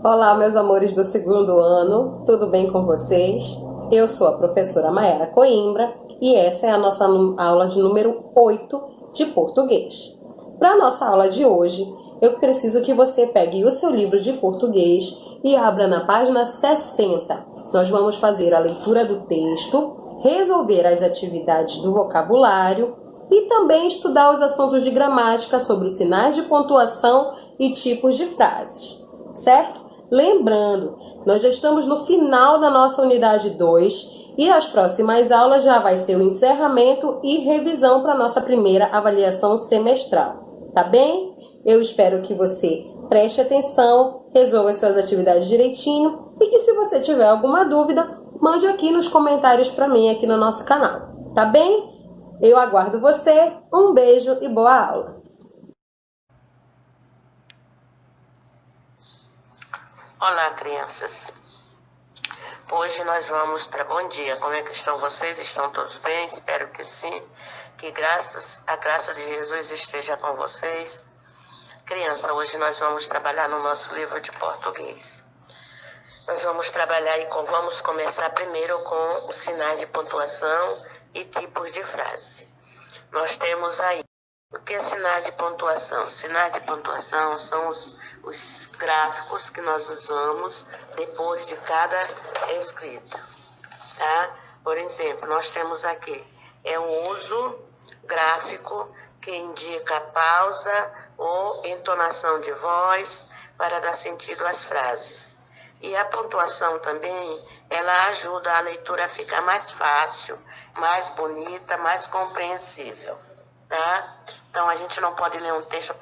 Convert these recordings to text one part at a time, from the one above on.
Olá, meus amores do segundo ano, tudo bem com vocês? Eu sou a professora Mayara Coimbra e essa é a nossa aula de número 8 de português. Para a nossa aula de hoje, eu preciso que você pegue o seu livro de português e abra na página 60. Nós vamos fazer a leitura do texto, resolver as atividades do vocabulário e também estudar os assuntos de gramática sobre sinais de pontuação e tipos de frases, certo? Lembrando, nós já estamos no final da nossa unidade 2 e as próximas aulas já vai ser o encerramento e revisão para a nossa primeira avaliação semestral, tá bem? Eu espero que você preste atenção, resolva as suas atividades direitinho e que se você tiver alguma dúvida, mande aqui nos comentários para mim aqui no nosso canal, tá bem? Eu aguardo você, um beijo e boa aula! Olá, crianças. Hoje nós vamos... Bom dia, como é que estão vocês? Estão todos bem? Espero que sim. Que a graça de Jesus esteja com vocês. Criança, hoje nós vamos trabalhar no nosso livro de português. Nós vamos trabalhar e vamos começar primeiro com os sinais de pontuação e tipos de frase. Nós temos aí o que é sinais de pontuação? Sinais de pontuação são os gráficos que nós usamos depois de cada escrita, tá? Por exemplo, nós temos aqui, o uso gráfico que indica pausa ou entonação de voz para dar sentido às frases. E a pontuação também, ela ajuda a leitura a ficar mais fácil, mais bonita, mais compreensível, tá? Então, a gente não pode ler um texto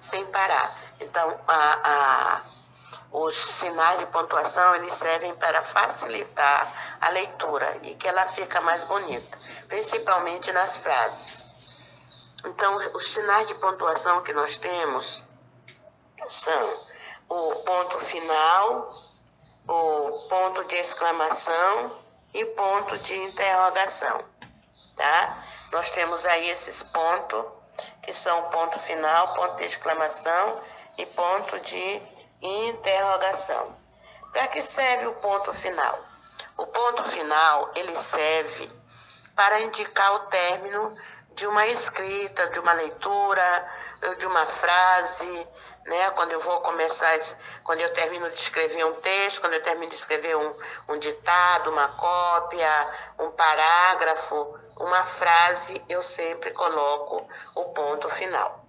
sem parar. Então, os sinais de pontuação, eles servem para facilitar a leitura e que ela fica mais bonita, principalmente nas frases. Então, os sinais de pontuação que nós temos são o ponto final, o ponto de exclamação e ponto de interrogação, tá? Nós temos aí esses pontos, que são ponto final, ponto de exclamação e ponto de interrogação. Para que serve o ponto final? O ponto final, ele serve para indicar o término de uma escrita, de uma leitura, de uma frase, né? Quando eu termino de escrever um texto, quando eu termino de escrever um ditado, uma cópia, um parágrafo, uma frase, eu sempre coloco o ponto final.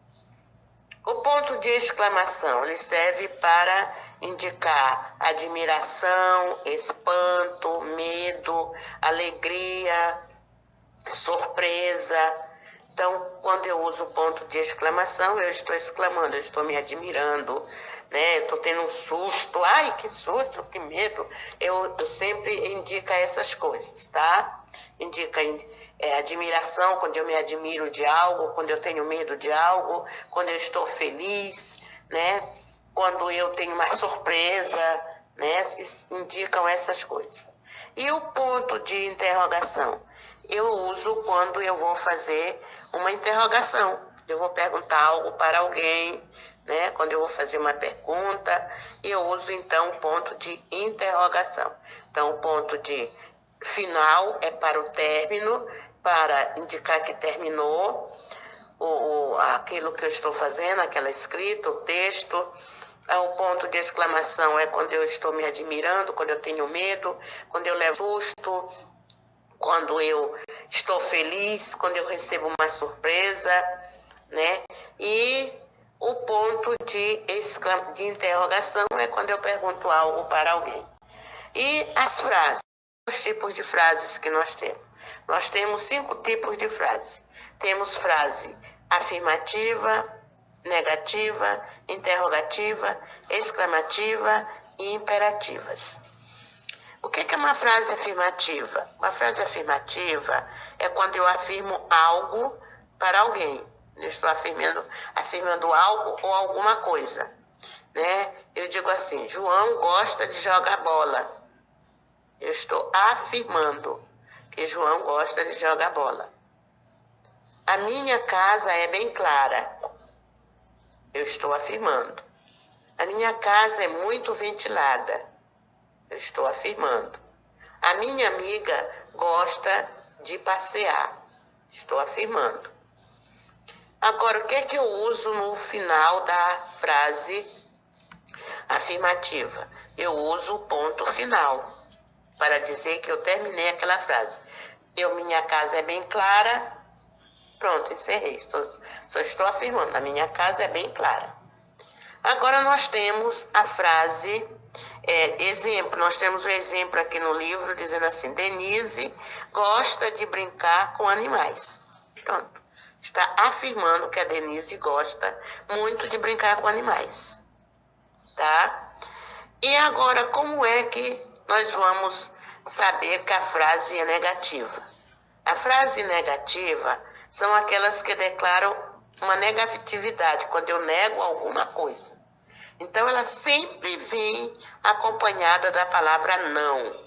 O ponto de exclamação, ele serve para indicar admiração, espanto, medo, alegria, surpresa. Então, quando eu uso o ponto de exclamação, eu estou exclamando, eu estou me admirando, né? Estou tendo um susto, ai, que susto, que medo. Eu sempre indico essas coisas, tá? Indica admiração, quando eu me admiro de algo, quando eu tenho medo de algo, quando eu estou feliz, né? Quando eu tenho uma surpresa, né? Indicam essas coisas. E o ponto de interrogação? Eu uso quando eu vou fazer uma interrogação. Eu vou perguntar algo para alguém, né? Quando eu vou fazer uma pergunta, eu uso então o ponto de interrogação. Então, o ponto de final é para o término, para indicar que terminou aquilo que eu estou fazendo, aquela escrita, o texto. O ponto de exclamação é quando eu estou me admirando, quando eu tenho medo, quando eu levo susto, quando eu estou feliz, quando eu recebo uma surpresa, né? E o ponto de interrogação é quando eu pergunto algo para alguém. E as frases, os tipos de frases que nós temos. Nós temos 5 tipos de frase. Temos frase afirmativa, negativa, interrogativa, exclamativa e imperativas. O que é uma frase afirmativa? Uma frase afirmativa é quando eu afirmo algo para alguém. Eu estou afirmando algo ou alguma coisa, né? Eu digo assim, João gosta de jogar bola. Eu estou afirmando que João gosta de jogar bola. A minha casa é bem clara. Eu estou afirmando. A minha casa é muito ventilada. Eu estou afirmando. A minha amiga gosta de passear. Estou afirmando. Agora, o que é que eu uso no final da frase afirmativa? Eu uso o ponto final para dizer que eu terminei aquela frase. Minha casa é bem clara. Pronto, encerrei. Só estou afirmando. A minha casa é bem clara. Agora nós temos a frase exemplo. Nós temos um exemplo aqui no livro dizendo assim: Denise gosta de brincar com animais. Pronto. Está afirmando que a Denise gosta muito de brincar com animais. Tá? E agora, como é que nós vamos saber que a frase é negativa? A frase negativa são aquelas que declaram uma negatividade, quando eu nego alguma coisa. Então, ela sempre vem acompanhada da palavra não.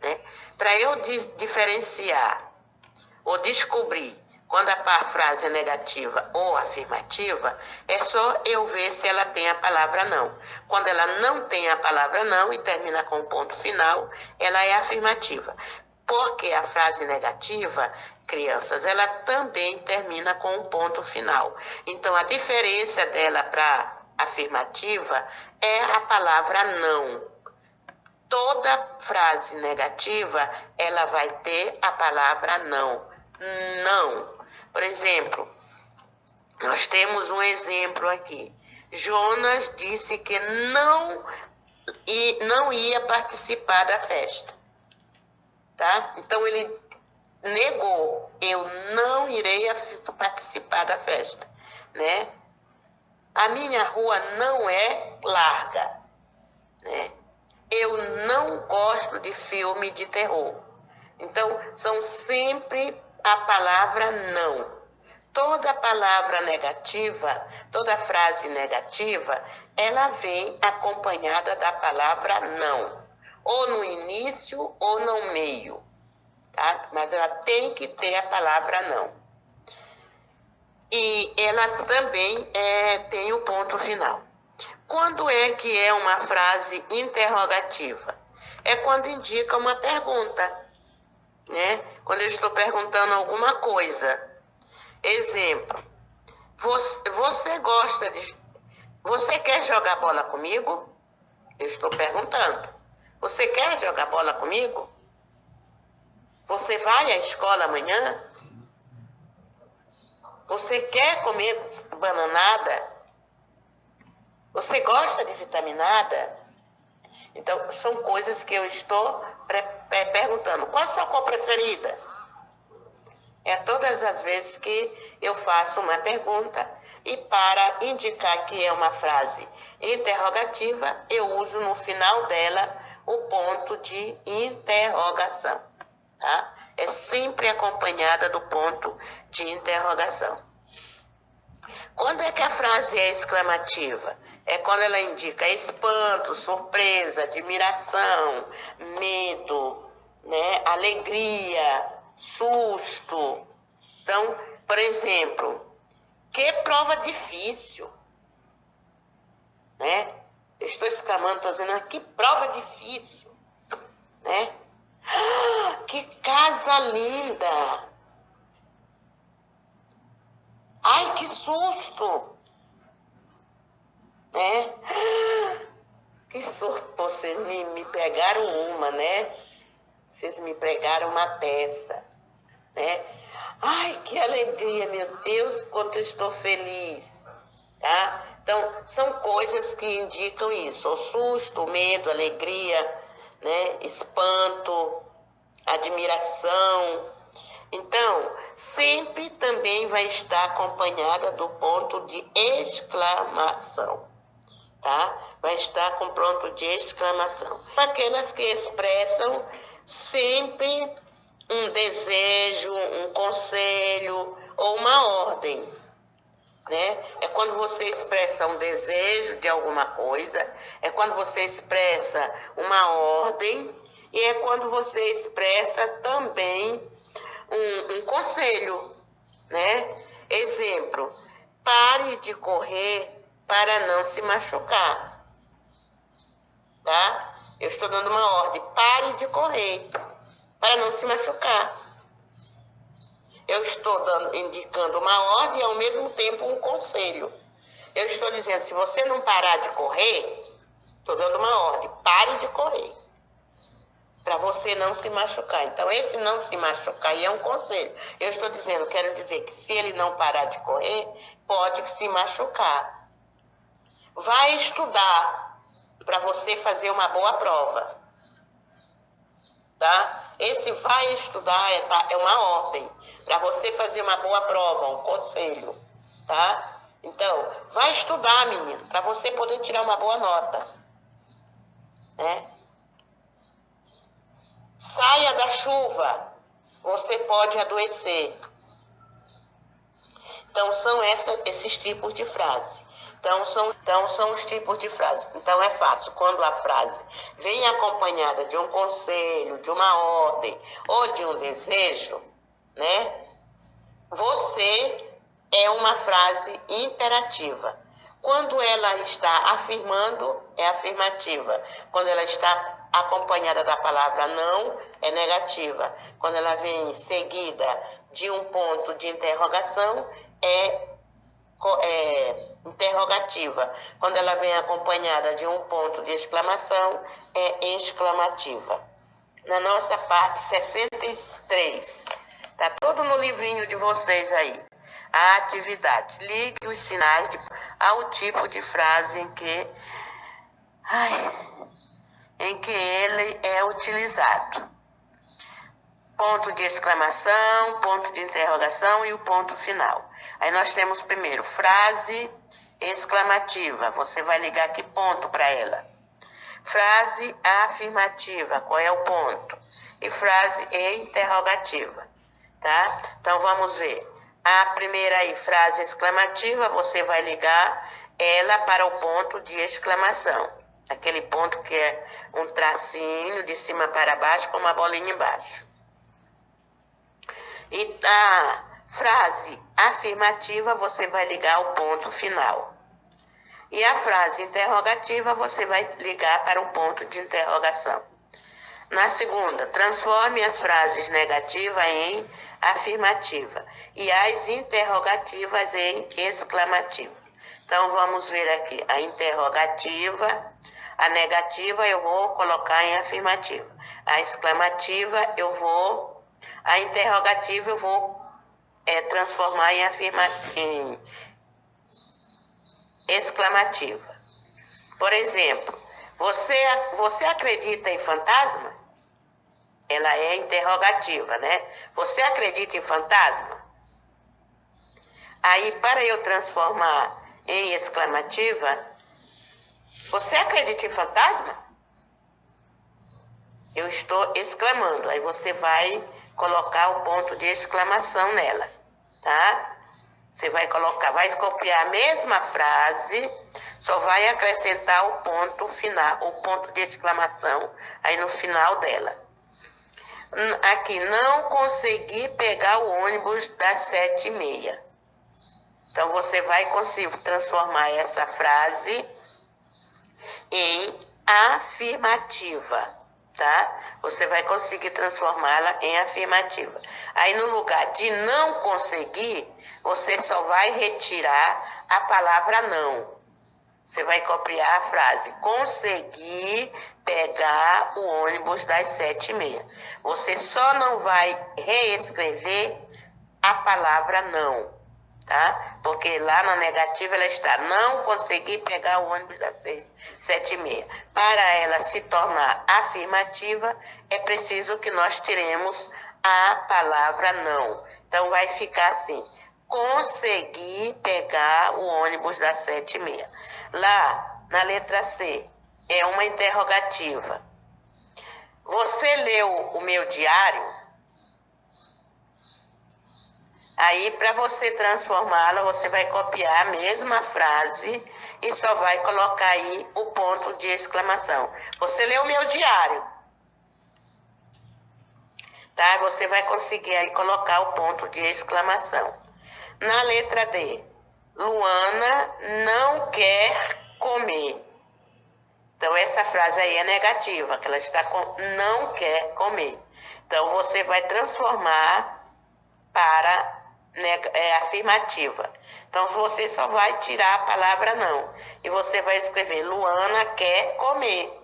Né? Para eu diferenciar ou descobrir quando a frase é negativa ou afirmativa, é só eu ver se ela tem a palavra não. Quando ela não tem a palavra não e termina com o ponto final, ela é afirmativa. Porque a frase negativa, crianças, ela também termina com um ponto final. Então, a diferença dela para afirmativa é a palavra não. Toda frase negativa, ela vai ter a palavra não. Não. Por exemplo, nós temos um exemplo aqui. Jonas disse que não ia participar da festa. Tá? Então, ele negou. Eu não irei participar da festa. Né? A minha rua não é larga. Né? Eu não gosto de filme de terror. Então, são sempre a palavra não. Toda palavra negativa, toda frase negativa, ela vem acompanhada da palavra não. Ou no início ou no meio. Tá? Mas ela tem que ter a palavra não. E ela também tem o ponto final. Quando é que é uma frase interrogativa? É quando indica uma pergunta. Né? Quando eu estou perguntando alguma coisa. Exemplo. Você quer jogar bola comigo? Eu estou perguntando. Você quer jogar bola comigo? Você vai à escola amanhã? Você quer comer bananada? Você gosta de vitaminada? Então, são coisas que eu estou perguntando. Qual a sua cor preferida? É todas as vezes que eu faço uma pergunta e para indicar que é uma frase interrogativa, eu uso no final dela o ponto de interrogação. Tá? É sempre acompanhada do ponto de interrogação. Quando é que a frase é exclamativa? É quando ela indica espanto, surpresa, admiração, medo, né? Alegria, susto. Então, por exemplo, que prova difícil, né? Eu estou exclamando, estou dizendo, que prova difícil, né? Que casa linda! Ai, que susto! Né? Que susto! Vocês me pegaram uma, né? Vocês me pregaram uma peça, né? Ai, que alegria, meu Deus, quanto eu estou feliz, tá? Então, são coisas que indicam isso, o susto, o medo, a alegria, né? Espanto, admiração. Então, sempre também vai estar acompanhada do ponto de exclamação, tá? Vai estar com ponto de exclamação. Aquelas que expressam sempre um desejo, um conselho ou uma ordem, né? É quando você expressa um desejo de alguma coisa, é quando você expressa uma ordem e é quando você expressa também um conselho, né? Exemplo, pare de correr para não se machucar. Tá? Eu estou dando uma ordem, pare de correr, para não se machucar. Eu estou indicando uma ordem e ao mesmo tempo um conselho. Eu estou dizendo, se você não parar de correr, estou dando uma ordem, pare de correr, para você não se machucar. Então, esse não se machucar aí é um conselho. Eu estou dizendo, quero dizer que se ele não parar de correr, pode se machucar. Vai estudar para você fazer uma boa prova. Tá? Esse vai estudar é uma ordem para você fazer uma boa prova, um conselho. Tá? Então, vai estudar, menino, para você poder tirar uma boa nota. Né? Saia da chuva, você pode adoecer. Então, são esses tipos de frase. Então, são os tipos de frase. Então, é fácil. Quando a frase vem acompanhada de um conselho, de uma ordem ou de um desejo, né? Você é uma frase imperativa. Quando ela está afirmando, é afirmativa. Quando ela está acompanhada da palavra não, é negativa. Quando ela vem seguida de um ponto de interrogação, é interrogativa. Quando ela vem acompanhada de um ponto de exclamação, é exclamativa. Na nossa parte 63, tá tudo no livrinho de vocês aí. A atividade. Ligue os sinais ao tipo de frase em que ele é utilizado. Ponto de exclamação, ponto de interrogação e o ponto final. Aí nós temos primeiro frase exclamativa. Você vai ligar que ponto para ela? Frase afirmativa. Qual é o ponto? E frase interrogativa. Tá? Então vamos ver. A primeira aí, frase exclamativa, você vai ligar ela para o ponto de exclamação. Aquele ponto que é um tracinho de cima para baixo com uma bolinha embaixo. E a frase afirmativa, você vai ligar o ponto final. E a frase interrogativa, você vai ligar para o ponto de interrogação. Na segunda, transforme as frases negativas em afirmativa e as interrogativas em exclamativa. Então, vamos ver aqui. A interrogativa, a negativa eu vou colocar em afirmativa. A exclamativa a interrogativa eu vou transformar em exclamativa. Por exemplo, você acredita em fantasma? Ela é interrogativa, né? Você acredita em fantasma? Aí, para eu transformar em exclamativa, você acredita em fantasma? Eu estou exclamando. Aí você vai colocar o ponto de exclamação nela, tá? Você vai copiar a mesma frase, só vai acrescentar o ponto final, o ponto de exclamação aí no final dela. Aqui, não consegui pegar o ônibus das 7h30. Então, você vai conseguir transformar essa frase em afirmativa, tá? Você vai conseguir transformá-la em afirmativa. Aí, no lugar de não conseguir, você só vai retirar a palavra não. Você vai copiar a frase, consegui pegar o ônibus das 7h30. Você só não vai reescrever a palavra não, tá? Porque lá na negativa ela está, não consegui pegar o ônibus das 7h30. Para ela se tornar afirmativa, é preciso que nós tiremos a palavra não. Então vai ficar assim, consegui pegar o ônibus das 7h30. Lá, na letra C, é uma interrogativa. Você leu o meu diário? Aí, para você transformá-la, você vai copiar a mesma frase e só vai colocar aí o ponto de exclamação. Você leu o meu diário? Tá? Você vai conseguir aí colocar o ponto de exclamação. Na letra D, Luana não quer comer. Então, essa frase aí é negativa, que ela está não quer comer. Então, você vai transformar para afirmativa. Então, você só vai tirar a palavra não. E você vai escrever, Luana quer comer,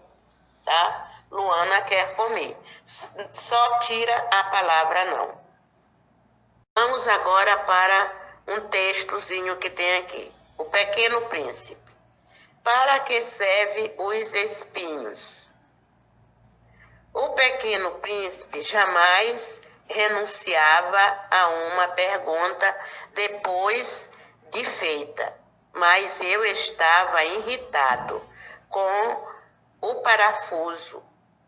tá? Luana quer comer. Só tira a palavra não. Vamos agora para um textozinho que tem aqui. O Pequeno Príncipe. Para que serve os espinhos? O Pequeno Príncipe jamais renunciava a uma pergunta depois de feita, mas eu estava irritado com o parafuso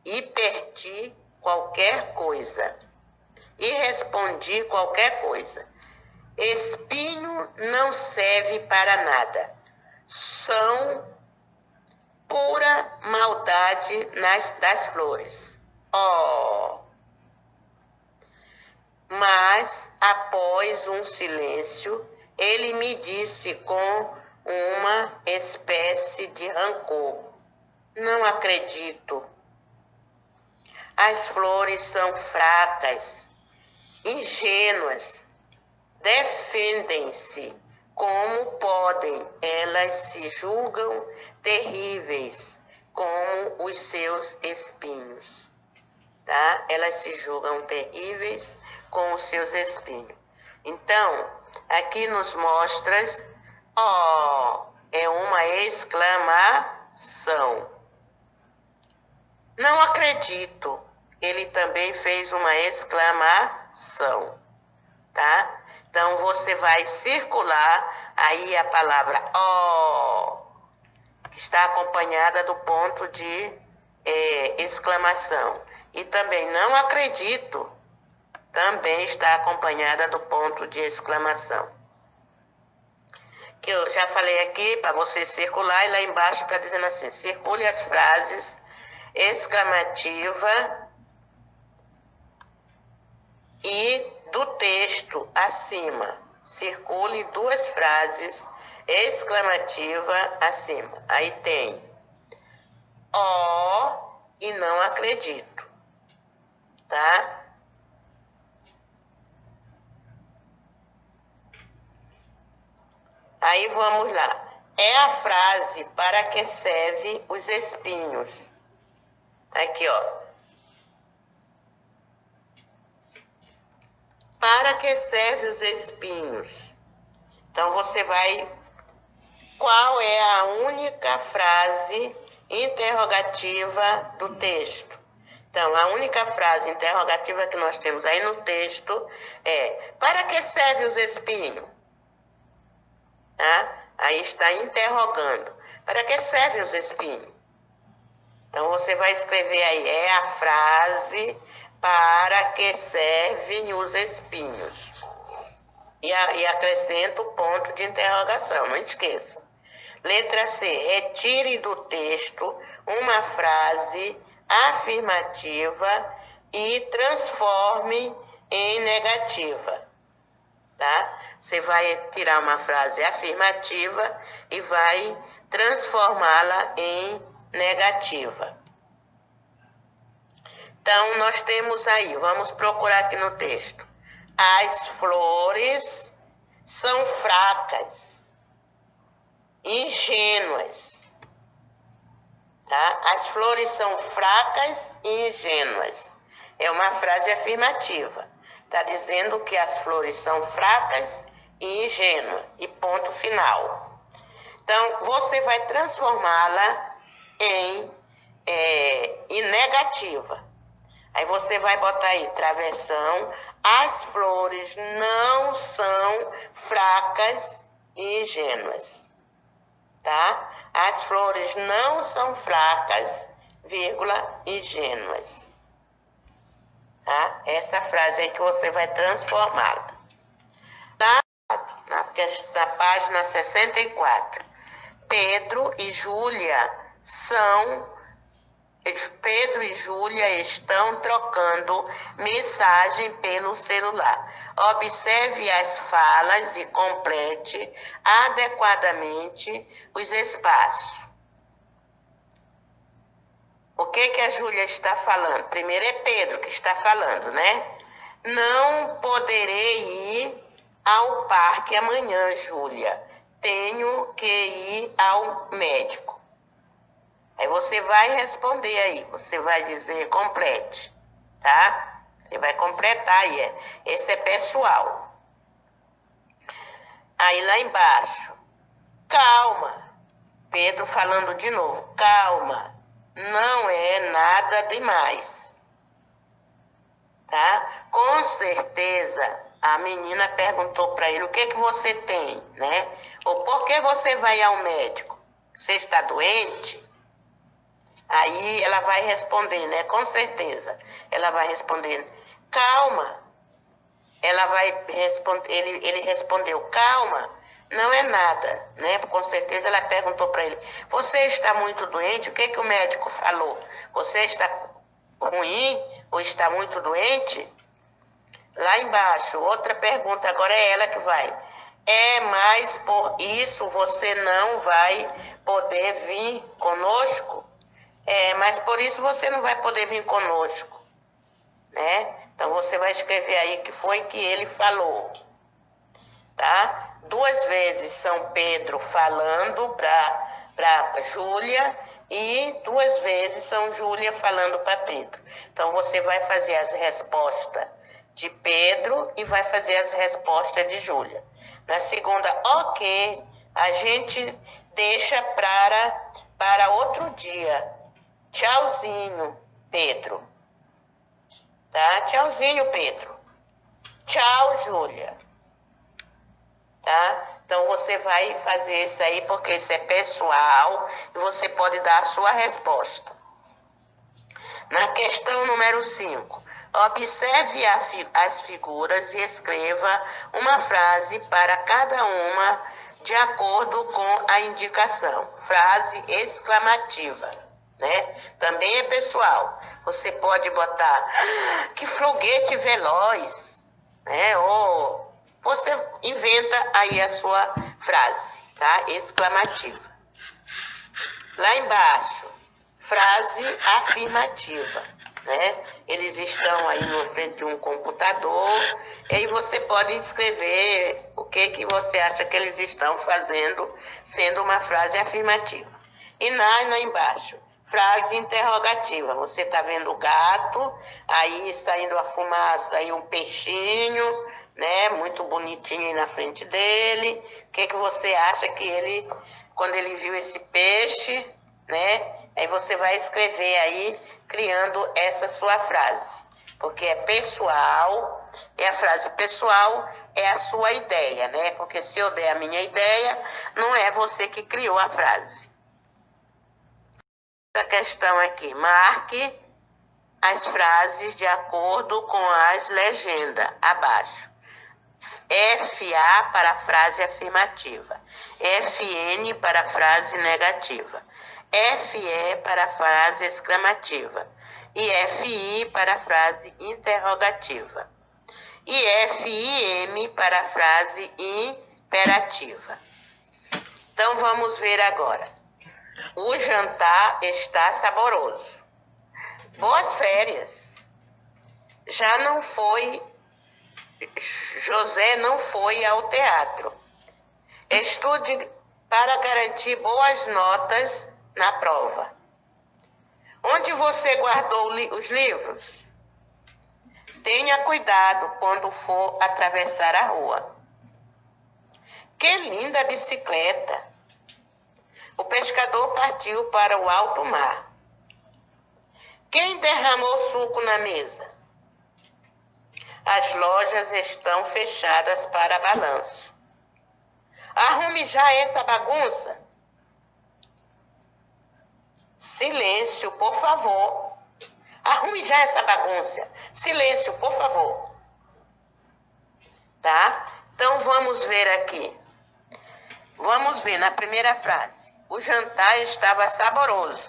e perdi qualquer coisa. E respondi qualquer coisa. Espinho não serve para nada. São pura maldade das flores. Oh! Mas, após um silêncio, ele me disse com uma espécie de rancor. Não acredito. As flores são fracas, ingênuas, defendem-se como podem, elas se julgam terríveis como os seus espinhos, tá? Elas se julgam terríveis com os seus espinhos. Então, aqui nos mostra, é uma exclamação. Não acredito. Ele também fez uma exclamação, tá? Então, você vai circular aí a palavra que está acompanhada do ponto de exclamação. E também não acredito, também está acompanhada do ponto de exclamação. Que eu já falei aqui para você circular e lá embaixo está dizendo assim, circule as frases exclamativa e do texto acima. Circule duas frases exclamativa acima. Aí tem e não acredito, tá? Aí vamos lá. É a frase para que serve os espinhos. Aqui, Para que serve os espinhos? Então, você vai... Qual é a única frase interrogativa do texto? Então, a única frase interrogativa que nós temos aí no texto é: para que serve os espinhos? Tá? Aí está interrogando. Para que servem os espinhos? Então, você vai escrever aí, é a frase para que servem os espinhos. E acrescenta o ponto de interrogação, não esqueça. Letra C, retire do texto uma frase afirmativa e transforme em negativa. Tá? Você vai tirar uma frase afirmativa e vai transformá-la em negativa. Então, nós temos aí, vamos procurar aqui no texto. As flores são fracas, ingênuas. Tá? As flores são fracas e ingênuas. É uma frase afirmativa. Está dizendo que as flores são fracas e ingênuas. E ponto final. Então, você vai transformá-la em negativa. Aí você vai botar aí, travessão. As flores não são fracas e ingênuas. Tá? As flores não são fracas, vírgula, ingênuas. Tá? Essa frase aí que você vai transformá-la. Na página 64. Pedro e Júlia são Pedro e Júlia estão trocando mensagem pelo celular. Observe as falas e complete adequadamente os espaços. O que a Júlia está falando? Primeiro é Pedro que está falando, né? Não poderei ir ao parque amanhã, Júlia. Tenho que ir ao médico. Aí você vai responder aí, você vai dizer complete, tá? Você vai completar aí, esse é pessoal. Aí lá embaixo, calma, Pedro falando de novo, calma, não é nada demais, tá? Com certeza a menina perguntou para ele, o que você tem, né? Ou por que você vai ao médico? Você está doente? Aí ela vai responder, né? Com certeza. Ela vai responder, calma. Ela vai responder, ele respondeu, calma, não é nada, né? Com certeza ela perguntou para ele, você está muito doente? O que o médico falou? Você está ruim ou está muito doente? Lá embaixo, outra pergunta, agora é ela que vai. Mas por isso você não vai poder vir conosco? Mas por isso você não vai poder vir conosco, né? Então você vai escrever aí que foi que ele falou, tá? 2 vezes São Pedro falando para Júlia e 2 vezes São Júlia falando para Pedro. Então você vai fazer as respostas de Pedro e vai fazer as respostas de Júlia. Na segunda, ok, a gente deixa para outro dia. Tchauzinho, Pedro. Tá? Tchauzinho, Pedro. Tchau, Júlia. Tá? Então você vai fazer isso aí porque isso é pessoal e você pode dar a sua resposta. Na questão número 5, observe as figuras e escreva uma frase para cada uma de acordo com a indicação. Frase exclamativa. Né? Também é pessoal. Você pode botar que foguete veloz, né? Ou você inventa aí a sua frase, tá? Exclamativa. Lá embaixo, frase afirmativa, né? Eles estão aí na frente de um computador, e aí você pode escrever o que você acha que eles estão fazendo, sendo uma frase afirmativa. E lá embaixo, frase interrogativa. Você está vendo o gato, aí saindo a fumaça, aí um peixinho, né? Muito bonitinho aí na frente dele. O que você acha que ele, quando ele viu esse peixe, né? Aí você vai escrever aí, criando essa sua frase. Porque é pessoal, e a frase pessoal é a sua ideia, né? Porque se eu der a minha ideia, não é você que criou a frase. A questão aqui, marque as frases de acordo com as legendas abaixo. FA para a frase afirmativa, FN para a frase negativa, FE para a frase exclamativa e FI para a frase interrogativa e FIM para a frase imperativa. Então vamos ver agora. O jantar está saboroso. Boas férias. José não foi ao teatro. Estude para garantir boas notas na prova. Onde você guardou os livros? Tenha cuidado quando for atravessar a rua. Que linda bicicleta! O pescador partiu para o alto mar. Quem derramou suco na mesa? As lojas estão fechadas para balanço. Arrume já essa bagunça. Silêncio, por favor. Arrume já essa bagunça. Silêncio, por favor. Tá? Então vamos ver aqui. Vamos ver na primeira frase. O jantar estava saboroso.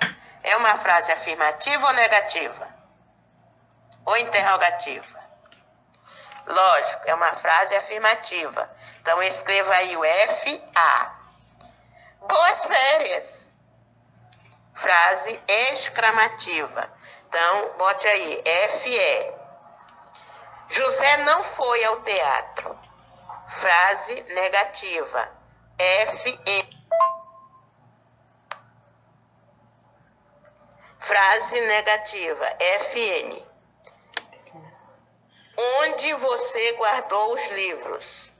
É uma frase afirmativa ou negativa? Ou interrogativa? Lógico, é uma frase afirmativa. Então, escreva aí o FA. Boas férias. Frase exclamativa. Então, bote aí, FE. José não foi ao teatro. Frase negativa. FE. Frase negativa. FN. Onde você guardou os livros?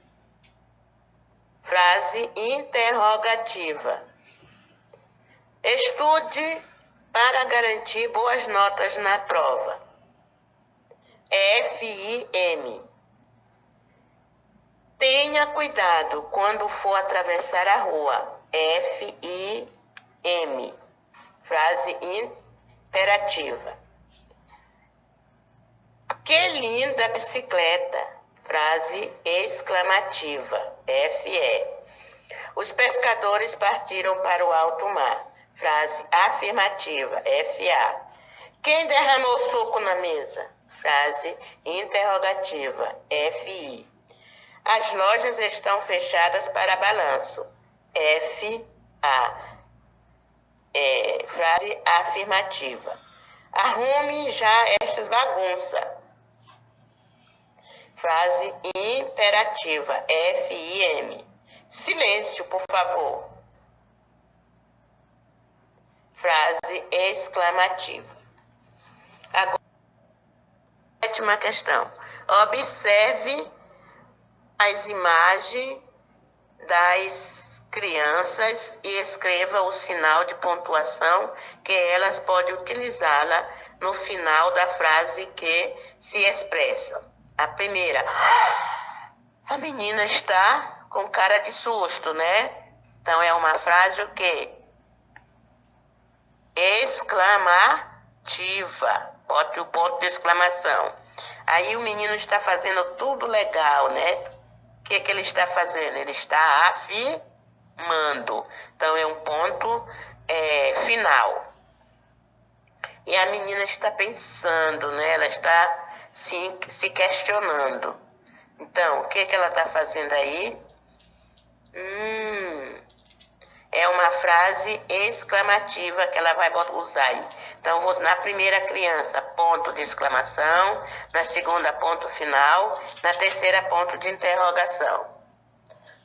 Frase interrogativa. Estude para garantir boas notas na prova. FIM. Tenha cuidado quando for atravessar a rua. FIM. Frase imperativa. Que linda bicicleta. Frase exclamativa. FE. Os pescadores partiram para o alto mar. Frase afirmativa. FA. Quem derramou suco na mesa? Frase interrogativa. FI. As lojas estão fechadas para balanço. FA. Frase afirmativa. Arrume já estas bagunças. Frase imperativa. FIM. Silêncio, por favor. Frase exclamativa. Agora, sétima questão. Observe as imagens das crianças e escreva o sinal de pontuação que elas podem utilizá-la no final da frase que se expressa. A primeira, a menina está com cara de susto, né? Então é uma frase o quê? Exclamativa. Bote o ponto de exclamação. Aí o menino está fazendo tudo legal, né? O que ele está fazendo? Ele está afirmando. Então é um ponto final. E a menina está pensando, né? Ela está se questionando. Então, o que ela está fazendo aí? É uma frase exclamativa que ela vai usar aí. Então, na primeira criança, ponto de exclamação. Na segunda, ponto final. Na terceira, ponto de interrogação.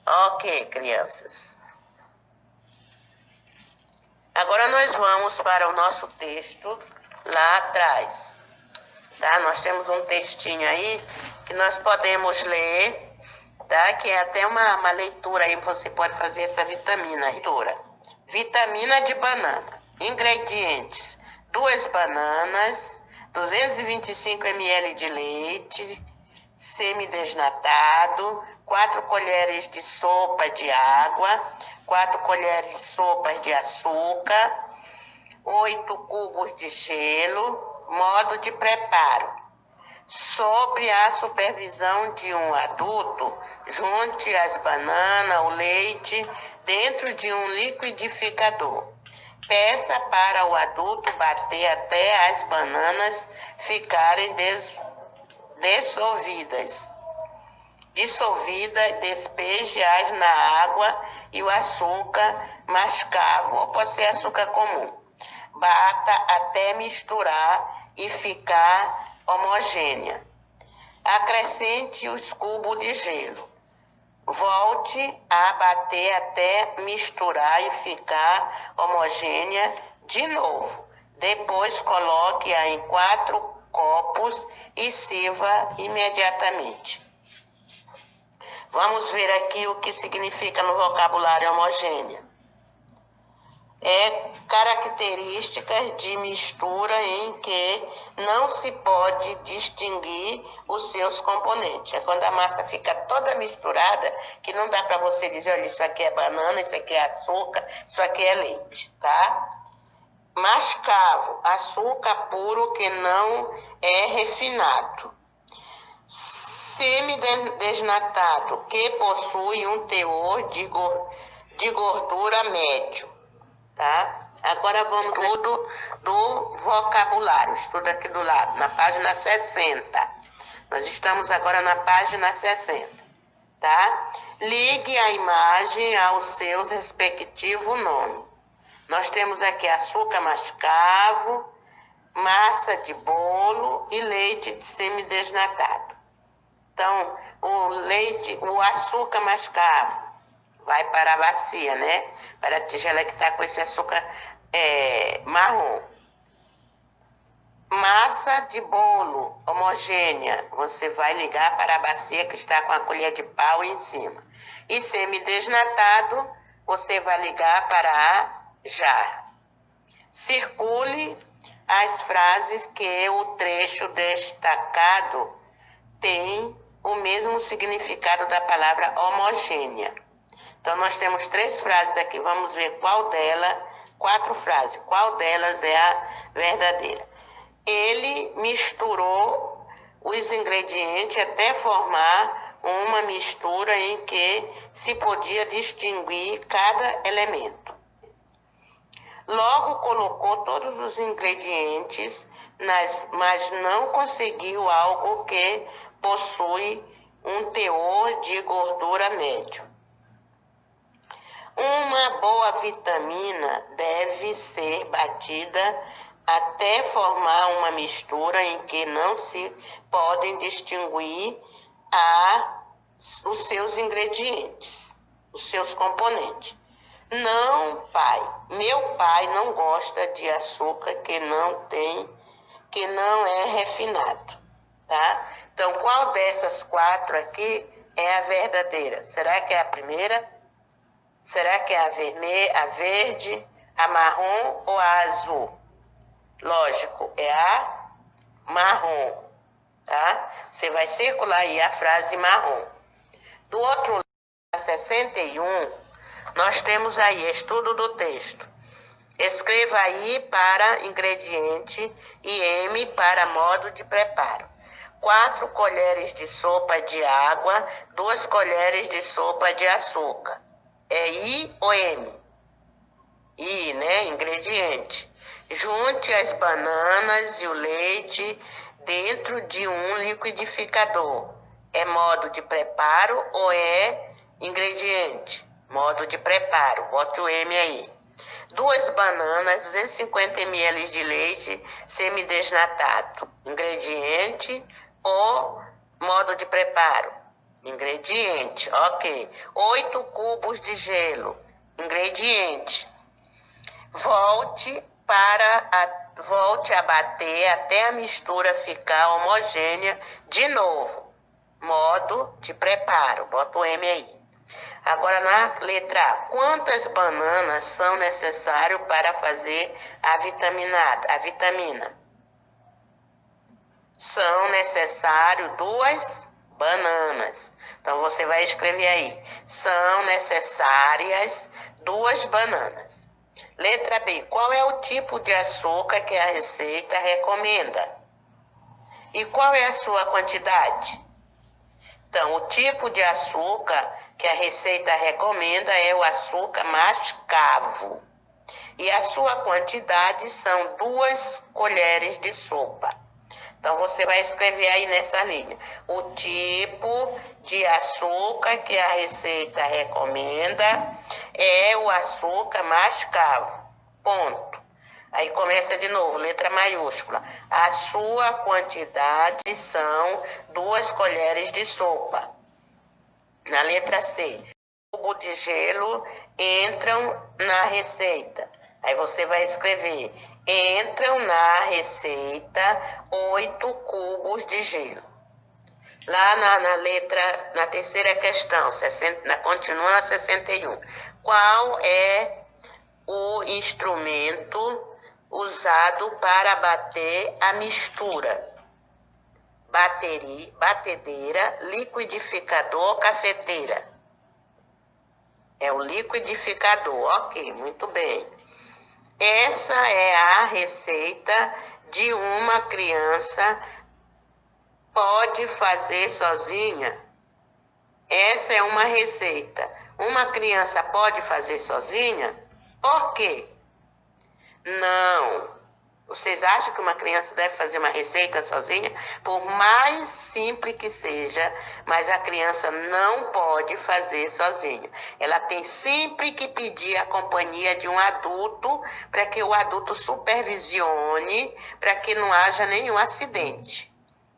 Ok, crianças. Agora nós vamos para o nosso texto lá atrás. Tá? Nós temos um textinho aí que nós podemos ler, tá? Que é até uma leitura aí, você pode fazer essa vitamina. Leitura. Vitamina de banana. Ingredientes: 2 bananas, 225 ml de leite semidesnatado, 4 colheres de sopa de água, 4 colheres de sopa de açúcar, 8 cubos de gelo. Modo de preparo. Sob a supervisão de um adulto, junte as bananas, o leite, dentro de um liquidificador. Peça para o adulto bater até as bananas ficarem dissolvidas. Despeje-as na água e o açúcar mascavo, ou pode ser açúcar comum. Bata até misturar e ficar homogênea. Acrescente os cubos de gelo. Volte a bater até misturar e ficar homogênea de novo. Depois coloque-a em 4 copos e sirva imediatamente. Vamos ver aqui o que significa no vocabulário homogênea. É características de mistura em que não se pode distinguir os seus componentes. É quando a massa fica toda misturada, que não dá para você dizer, olha, isso aqui é banana, isso aqui é açúcar, isso aqui é leite, tá? Mascavo, açúcar puro que não é refinado. Semidesnatado, que possui um teor de gordura médio. Tá? Agora vamos estudo do vocabulário, estudo aqui do lado, na página 60. Nós estamos agora na página 60, tá? Ligue a imagem aos seus respectivos nomes. Nós temos aqui açúcar mascavo, massa de bolo e leite de semidesnatado. Então, o açúcar mascavo vai para a bacia, né? Para a tigela que está com esse açúcar marrom. Massa de bolo homogênea, você vai ligar para a bacia que está com a colher de pau em cima. E semidesnatado, você vai ligar para a jarra. Circule as frases que o trecho destacado tem o mesmo significado da palavra homogênea. Então, nós temos 3 frases aqui. Vamos ver qual delas, 4 frases, qual delas é a verdadeira. Ele misturou os ingredientes até formar uma mistura em que se podia distinguir cada elemento. Logo colocou todos os ingredientes, mas não conseguiu algo que possui um teor de gordura médio. Uma boa vitamina deve ser batida até formar uma mistura em que não se podem distinguir os seus ingredientes, os seus componentes. Não, pai. Meu pai não gosta de açúcar que não é refinado, tá? Então, qual dessas 4 aqui é a verdadeira? Será que é a primeira? Será que é a verde, a marrom ou a azul? Lógico, é a marrom, tá? Você vai circular aí a frase marrom. Do outro lado, 61, nós temos aí estudo do texto. Escreva I para ingrediente e M para modo de preparo. 4 colheres de sopa de água, 2 colheres de sopa de açúcar. É I ou M? I, né? Ingrediente. Junte as bananas e o leite dentro de um liquidificador. É modo de preparo ou é ingrediente? Modo de preparo. Bote o M aí. 2 bananas, 250 ml de leite semidesnatado. Ingrediente ou modo de preparo? Ingrediente, ok. 8 cubos de gelo. Ingrediente. Volte a bater até a mistura ficar homogênea de novo. Modo de preparo. Bota o M aí. Agora, na letra A, quantas bananas são necessárias para fazer a vitamina? São necessárias 2 bananas. Então, você vai escrever aí. São necessárias 2 bananas. Letra B, qual é o tipo de açúcar que a receita recomenda? E qual é a sua quantidade? Então, o tipo de açúcar que a receita recomenda é o açúcar mascavo. E a sua quantidade são 2 colheres de sopa. Então, você vai escrever aí nessa linha. O tipo de açúcar que a receita recomenda é o açúcar mascavo. Ponto. Aí começa de novo, letra maiúscula. A sua quantidade são 2 colheres de sopa. Na letra C, cubo de gelo entram na receita. Aí você vai escrever, entram na receita 8 cubos de gelo. Lá na terceira questão, continua na 61. Qual é o instrumento usado para bater a mistura? Batedeira, liquidificador, cafeteira. É o liquidificador, ok, muito bem. Essa é a receita de uma criança pode fazer sozinha. Essa é uma receita. Uma criança pode fazer sozinha? Por quê? Não. Vocês acham que uma criança deve fazer uma receita sozinha? Por mais simples que seja, mas a criança não pode fazer sozinha. Ela tem sempre que pedir a companhia de um adulto para que o adulto supervisione, para que não haja nenhum acidente.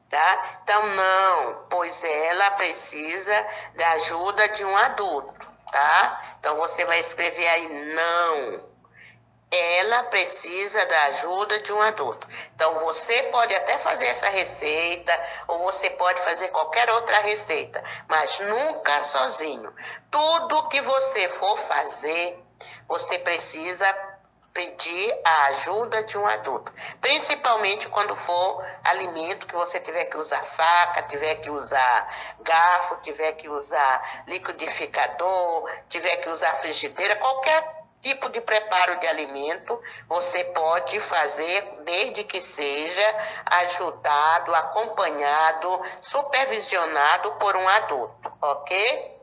Tá? Então, não, pois ela precisa da ajuda de um adulto. Tá? Então, você vai escrever aí não. Ela precisa da ajuda de um adulto. Então, você pode até fazer essa receita, ou você pode fazer qualquer outra receita, mas nunca sozinho. Tudo que você for fazer, você precisa pedir a ajuda de um adulto. Principalmente quando for alimento que você tiver que usar faca, tiver que usar garfo, tiver que usar liquidificador, tiver que usar frigideira, qualquer tipo de preparo de alimento, você pode fazer desde que seja ajudado, acompanhado, supervisionado por um adulto, ok?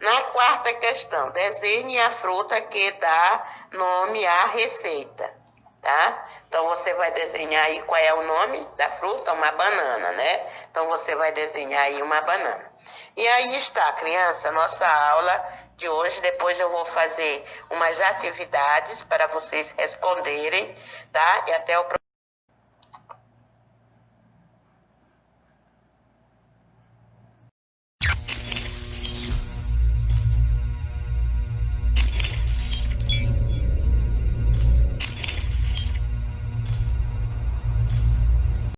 Na quarta questão, desenhe a fruta que dá nome à receita, tá? Então, você vai desenhar aí qual é o nome da fruta, uma banana, né? Então, você vai desenhar aí uma banana. E aí está, criança, nossa aula de hoje. Depois eu vou fazer umas atividades para vocês responderem, tá? E até o próximo.